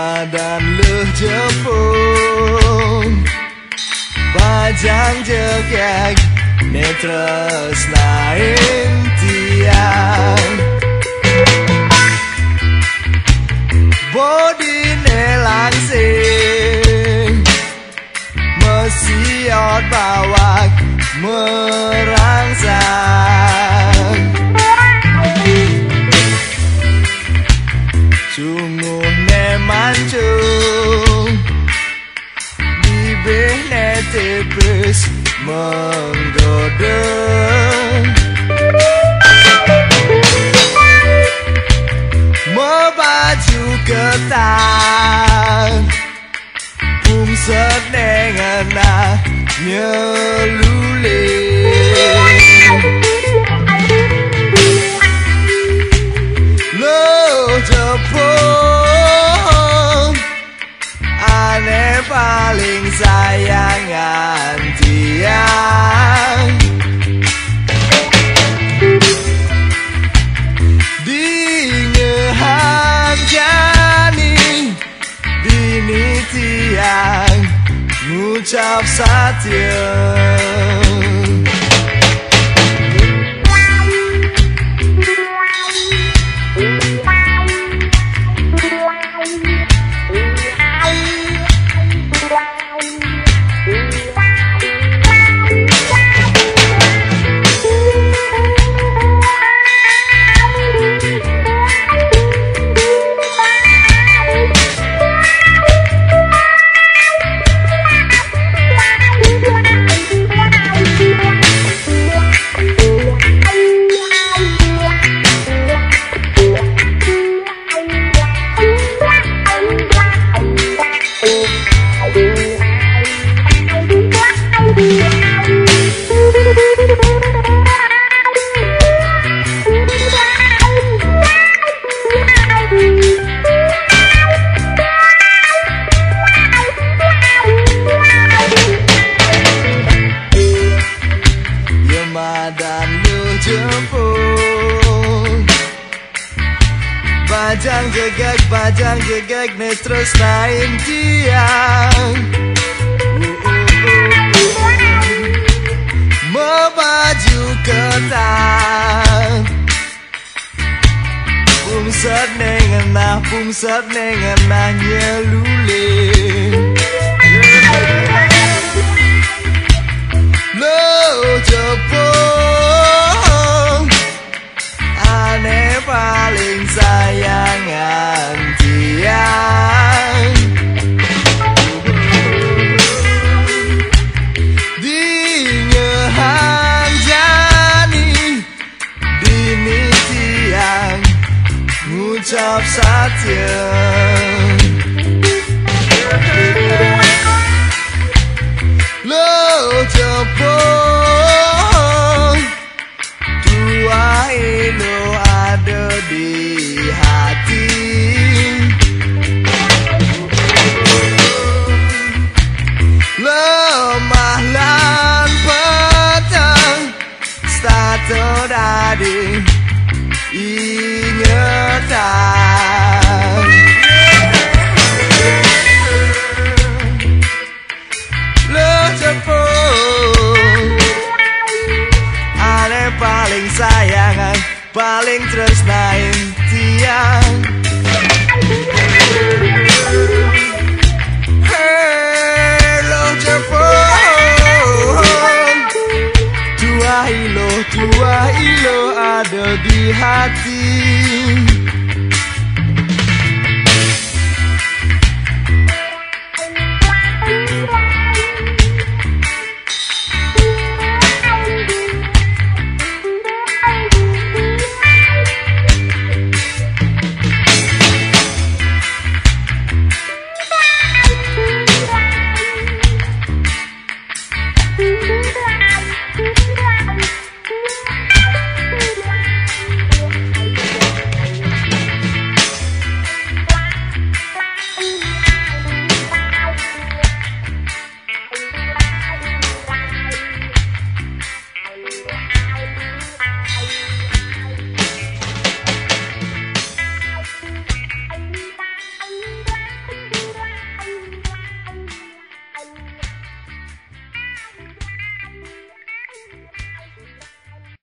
Yamadan leuh jepung Pajang jegek netresnain tiang Bodine langsing mesiot bawak merangsang Sungguhne mancung bibirne tipis menggodeng Membaju ketan Pungset nengena nyeluling Lo jepung Ane paling sayangan tiang Dingehan jani Dini tiang Ngucap satya Yamadan leuh jepung Pajang jegek netresnain tiang Membaju ketan Pungset nengenah nyeluling Lo jepung Ane paling sayangan tiang Dingehan jani Dini tiang Ngucap satya Lo jepung Dua ilo ada di hati Lemah lan petang Stato dadi ingetan Lo jepung Ane paling sayangan Paling tresna